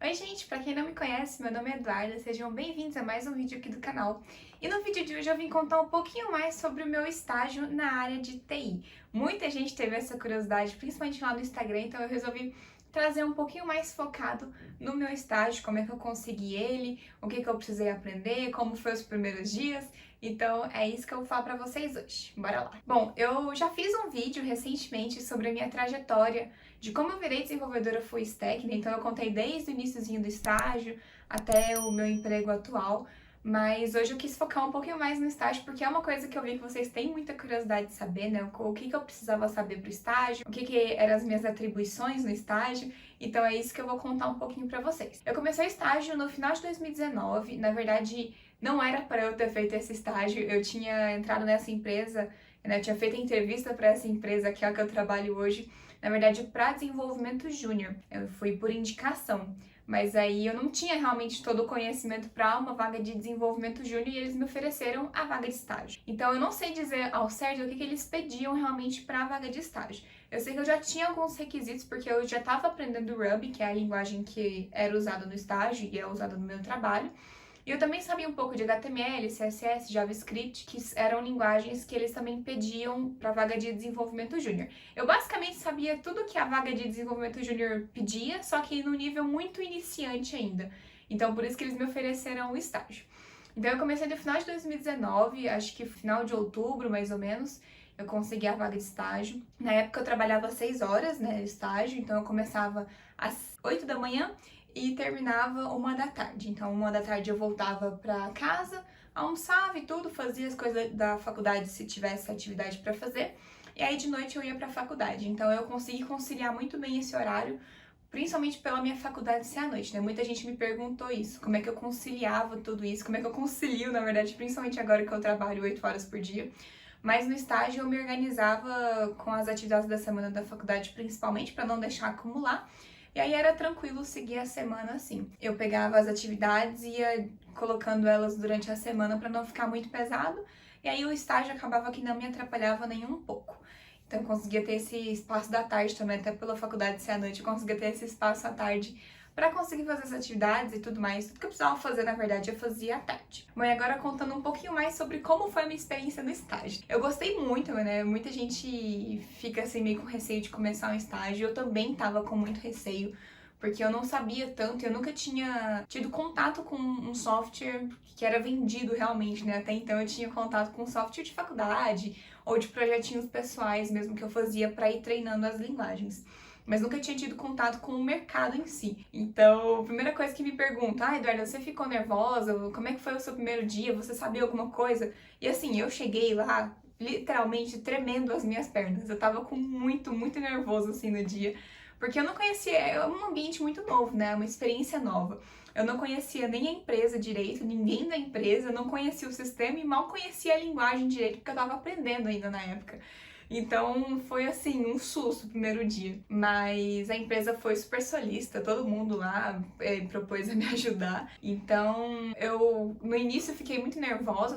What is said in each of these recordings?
Oi gente, pra quem não me conhece, meu nome é Eduarda, sejam bem-vindos a mais um vídeo aqui do canal. E no vídeo de hoje eu vim contar um pouquinho mais sobre o meu estágio na área de TI. Muita gente teve essa curiosidade, principalmente lá no Instagram, então eu resolvi trazer um pouquinho mais focado no meu estágio, como é que eu consegui ele, o que que eu precisei aprender, como foi os primeiros dias. Então é isso que eu vou falar pra vocês hoje. Bora lá! Bom, eu já fiz um vídeo recentemente sobre a minha trajetória de como eu virei desenvolvedora full stack, né? Então eu contei desde o iniciozinho do estágio até o meu emprego atual, mas hoje eu quis focar um pouquinho mais no estágio porque é uma coisa que eu vi que vocês têm muita curiosidade de saber, né? O que que eu precisava saber pro estágio, o que que eram as minhas atribuições no estágio, então é isso que eu vou contar um pouquinho pra vocês. Eu comecei o estágio no final de 2019, na verdade não era para eu ter feito esse estágio, eu tinha entrado nessa empresa, né? Eu tinha feito a entrevista para essa empresa que é a que eu trabalho hoje, na verdade, para desenvolvimento júnior. Eu fui por indicação, mas aí eu não tinha realmente todo o conhecimento para uma vaga de desenvolvimento júnior e eles me ofereceram a vaga de estágio. Então eu não sei dizer ao certo o que eles pediam realmente para a vaga de estágio. Eu sei que eu já tinha alguns requisitos porque eu já estava aprendendo Ruby, que é a linguagem que era usada no estágio e é usada no meu trabalho. E eu também sabia um pouco de HTML, CSS, JavaScript, que eram linguagens que eles também pediam para a vaga de desenvolvimento júnior. Eu basicamente sabia tudo que a vaga de desenvolvimento júnior pedia, só que no nível muito iniciante ainda. Então, por isso que eles me ofereceram o estágio. Então, eu comecei no final de 2019, acho que final de outubro, mais ou menos, eu consegui a vaga de estágio. Na época, eu trabalhava 6 horas, né, estágio, então eu começava às 8 da manhã e terminava 1 da tarde. Então, 1 da tarde eu voltava pra casa, almoçava e tudo, fazia as coisas da faculdade se tivesse atividade pra fazer. E aí de noite eu ia pra faculdade. Então, eu consegui conciliar muito bem esse horário, principalmente pela minha faculdade ser à noite, né? Muita gente me perguntou isso, como é que eu conciliava tudo isso, como é que eu concilio, na verdade, principalmente agora que eu trabalho 8 horas por dia. Mas no estágio eu me organizava com as atividades da semana da faculdade, principalmente para não deixar acumular. E aí era tranquilo seguir a semana assim. Eu pegava as atividades e ia colocando elas durante a semana para não ficar muito pesado. E aí o estágio acabava que não me atrapalhava nem um pouco. Então eu conseguia ter esse espaço da tarde também, até pela faculdade ser à noite, eu conseguia ter esse espaço à tarde para conseguir fazer as atividades e tudo mais. Tudo que eu precisava fazer, na verdade, eu fazia à tarde. Bom, e agora contando um pouquinho mais sobre como foi a minha experiência no estágio. Eu gostei muito, né? Muita gente fica assim meio com receio de começar um estágio. Eu também tava com muito receio, porque eu não sabia tanto, eu nunca tinha tido contato com um software que era vendido realmente, né? Até então eu tinha contato com software de faculdade ou de projetinhos pessoais mesmo que eu fazia para ir treinando as linguagens, mas nunca tinha tido contato com o mercado em si. Então, a primeira coisa que me pergunta, Eduarda, você ficou nervosa? Como é que foi o seu primeiro dia? Você sabia alguma coisa? E assim, eu cheguei lá literalmente tremendo as minhas pernas. Eu tava com muito nervoso assim no dia, porque eu não conhecia, é um ambiente muito novo, né? É uma experiência nova. Eu não conhecia nem a empresa direito, ninguém da empresa, não conhecia o sistema e mal conhecia a linguagem direito, porque eu tava aprendendo ainda na época. Então foi assim, um susto o primeiro dia. Mas a empresa foi super solícita, todo mundo lá propôs a me ajudar. Então eu no início eu fiquei muito nervosa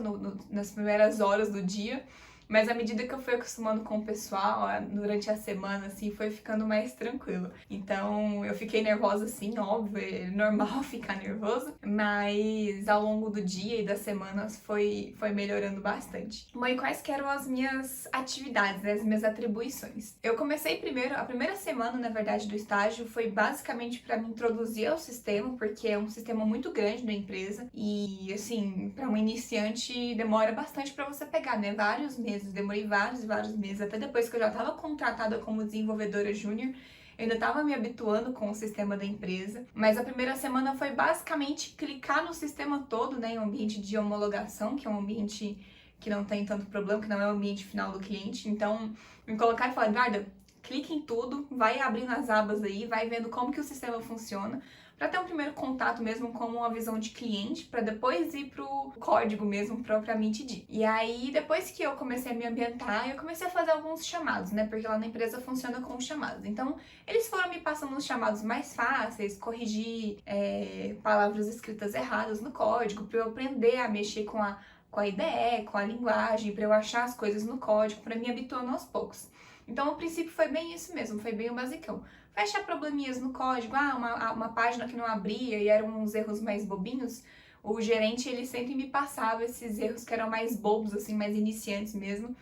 nas primeiras horas do dia. Mas à medida que eu fui acostumando com o pessoal, durante a semana, assim, foi ficando mais tranquilo. Então, eu fiquei nervosa, sim, óbvio, é normal ficar nervoso, mas ao longo do dia e das semanas foi melhorando bastante. Bom, e quais que eram as minhas atividades, né, as minhas atribuições? Eu comecei primeiro, a primeira semana, na verdade, do estágio foi basicamente para me introduzir ao sistema, porque é um sistema muito grande da empresa e, assim, para um iniciante demora bastante para você pegar, né, vários meses. Demorei vários meses, até depois que eu já estava contratada como desenvolvedora júnior, eu ainda estava me habituando com o sistema da empresa, mas a primeira semana foi basicamente clicar no sistema todo, né, em um ambiente de homologação, que é um ambiente que não tem tanto problema, que não é o ambiente final do cliente. Então, me colocar e falar, Eduarda, clique em tudo, vai abrindo as abas aí, vai vendo como que o sistema funciona, para ter um primeiro contato mesmo com uma visão de cliente, para depois ir pro código mesmo propriamente dito. E aí, depois que eu comecei a me ambientar, eu comecei a fazer alguns chamados, né? Porque lá na empresa funciona com chamados. Então, eles foram me passando uns chamados mais fáceis, corrigir palavras escritas erradas no código, para eu aprender a mexer com a IDE, com a linguagem, para eu achar as coisas no código, para me habituando aos poucos. Então, o princípio foi bem isso mesmo, foi bem o basicão. vai achar probleminhas no código, uma página que não abria e eram uns erros mais bobinhos, o gerente, ele sempre me passava esses erros que eram mais bobos, assim, mais iniciantes mesmo,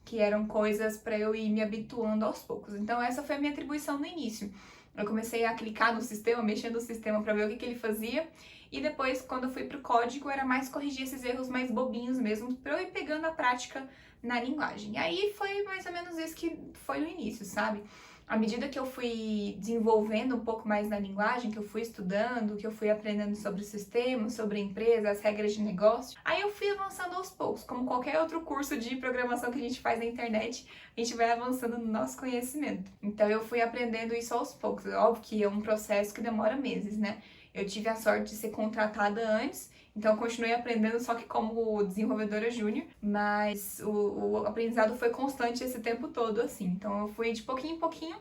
que eram coisas para eu ir me habituando aos poucos. Então essa foi a minha atribuição no início. Eu comecei a clicar no sistema, mexer no sistema para ver o que ele fazia, e depois, quando eu fui pro código, era mais corrigir esses erros mais bobinhos mesmo, para eu ir pegando a prática na linguagem. E aí foi mais ou menos isso que foi no início, sabe? À medida que eu fui desenvolvendo um pouco mais na linguagem, que eu fui estudando, que eu fui aprendendo sobre o sistema, sobre a empresa, as regras de negócio, aí eu fui avançando aos poucos. Como qualquer outro curso de programação que a gente faz na internet, a gente vai avançando no nosso conhecimento. Então eu fui aprendendo isso aos poucos. Óbvio que é um processo que demora meses, né? Eu tive a sorte de ser contratada antes, então eu continuei aprendendo só que como desenvolvedora júnior, mas o aprendizado foi constante esse tempo todo, assim. Então eu fui de pouquinho em pouquinho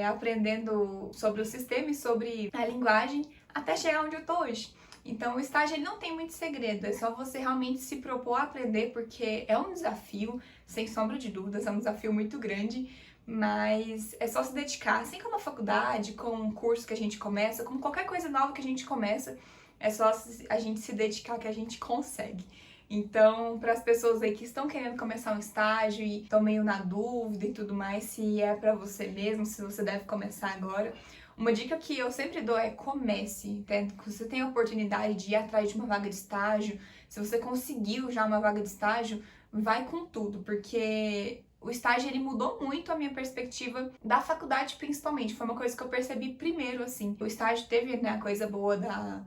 aprendendo sobre o sistema e sobre a linguagem até chegar onde eu tô hoje. Então o estágio ele não tem muito segredo, é só você realmente se propor a aprender, porque é um desafio, sem sombra de dúvidas, é um desafio muito grande. Mas é só se dedicar, assim como a faculdade, com um curso que a gente começa, como qualquer coisa nova que a gente começa, é só a gente se dedicar que a gente consegue. Então, para as pessoas aí que estão querendo começar um estágio e estão meio na dúvida e tudo mais, se é para você mesmo, se você deve começar agora, uma dica que eu sempre dou é comece, entende? Se você tem a oportunidade de ir atrás de uma vaga de estágio, se você conseguiu já uma vaga de estágio, vai com tudo, porque o estágio ele mudou muito a minha perspectiva da faculdade, principalmente. Foi uma coisa que eu percebi primeiro, assim. O estágio teve, né, a coisa boa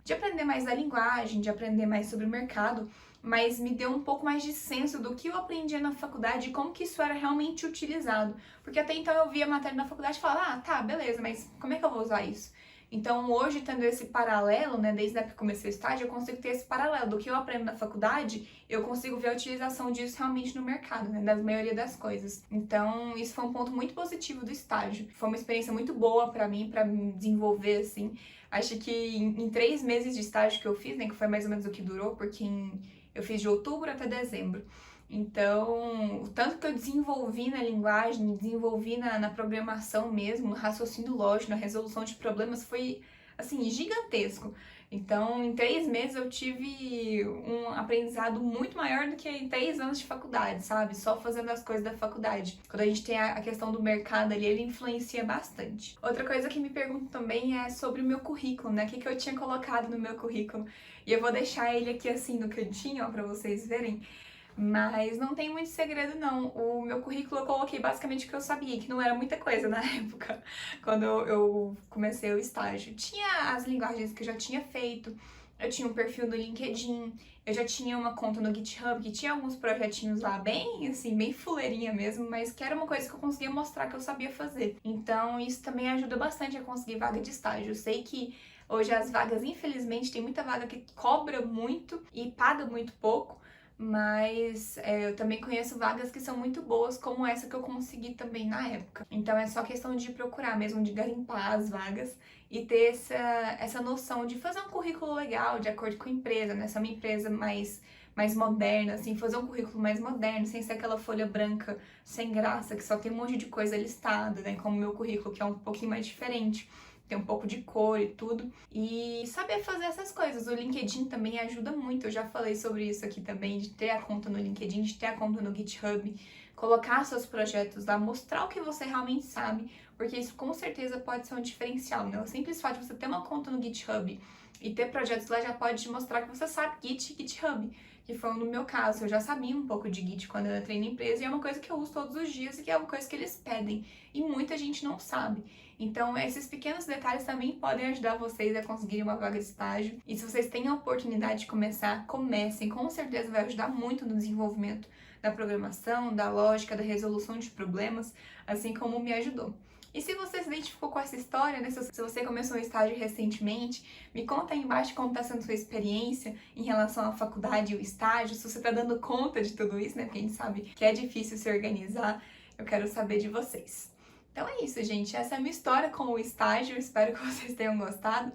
de aprender mais da linguagem, de aprender mais sobre o mercado, mas me deu um pouco mais de senso do que eu aprendia na faculdade e como que isso era realmente utilizado. Porque até então eu via a matéria na faculdade e falava, tá, beleza, mas como é que eu vou usar isso? Então, hoje, tendo esse paralelo, né, desde a época que comecei o estágio, eu consigo ter esse paralelo do que eu aprendo na faculdade, eu consigo ver a utilização disso realmente no mercado, né, da maioria das coisas. Então, isso foi um ponto muito positivo do estágio. Foi uma experiência muito boa pra mim, pra me desenvolver, assim. Acho que em 3 meses de estágio que eu fiz, né, que foi mais ou menos o que durou, porque eu fiz de outubro até dezembro. Então, o tanto que eu desenvolvi na linguagem, desenvolvi na programação mesmo, no raciocínio lógico, na resolução de problemas, foi, assim, gigantesco. Então, em 3 meses eu tive um aprendizado muito maior do que em 3 anos de faculdade, sabe? Só fazendo as coisas da faculdade. Quando a gente tem a questão do mercado ali, ele influencia bastante. Outra coisa que me perguntam também é sobre o meu currículo, né? O que eu tinha colocado no meu currículo. E eu vou deixar ele aqui assim no cantinho, ó, pra vocês verem. Mas não tem muito segredo, não. O meu currículo eu coloquei basicamente o que eu sabia, que não era muita coisa na época, quando eu comecei o estágio. Tinha as linguagens que eu já tinha feito, eu tinha um perfil no LinkedIn, eu já tinha uma conta no GitHub, que tinha alguns projetinhos lá bem, assim, bem fuleirinha mesmo, mas que era uma coisa que eu conseguia mostrar que eu sabia fazer. Então isso também ajuda bastante a conseguir vaga de estágio. Eu sei que hoje as vagas, infelizmente, tem muita vaga que cobra muito e paga muito pouco, mas eu também conheço vagas que são muito boas, como essa que eu consegui também na época. Então é só questão de procurar mesmo, de garimpar as vagas e ter essa noção de fazer um currículo legal, de acordo com a empresa, né? Se é uma empresa mais moderna, assim, fazer um currículo mais moderno, sem ser aquela folha branca sem graça, que só tem um monte de coisa listada, né? Como o meu currículo, que é um pouquinho mais diferente. Tem um pouco de cor e tudo, e saber fazer essas coisas. O LinkedIn também ajuda muito, eu já falei sobre isso aqui também, de ter a conta no LinkedIn, de ter a conta no GitHub, colocar seus projetos lá, mostrar o que você realmente sabe, porque isso com certeza pode ser um diferencial, né? O simples fato de você ter uma conta no GitHub e ter projetos lá já pode te mostrar que você sabe Git e GitHub, que foi no meu caso. Eu já sabia um pouco de Git quando eu entrei na empresa e é uma coisa que eu uso todos os dias e que é uma coisa que eles pedem e muita gente não sabe. Então, esses pequenos detalhes também podem ajudar vocês a conseguirem uma vaga de estágio. E se vocês têm a oportunidade de começar, comecem. Com certeza vai ajudar muito no desenvolvimento da programação, da lógica, da resolução de problemas, assim como me ajudou. E se você se identificou com essa história, né? Se você começou um estágio recentemente, me conta aí embaixo como está sendo sua experiência em relação à faculdade e o estágio, se você está dando conta de tudo isso, né? Porque a gente sabe que é difícil se organizar. Eu quero saber de vocês. Então é isso, gente. Essa é a minha história com o estágio. Espero que vocês tenham gostado,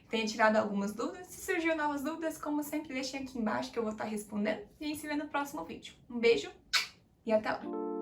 tenha tirado algumas dúvidas. Se surgiu novas dúvidas, como sempre, deixem aqui embaixo que eu vou estar respondendo. E a gente se vê no próximo vídeo. Um beijo e até lá!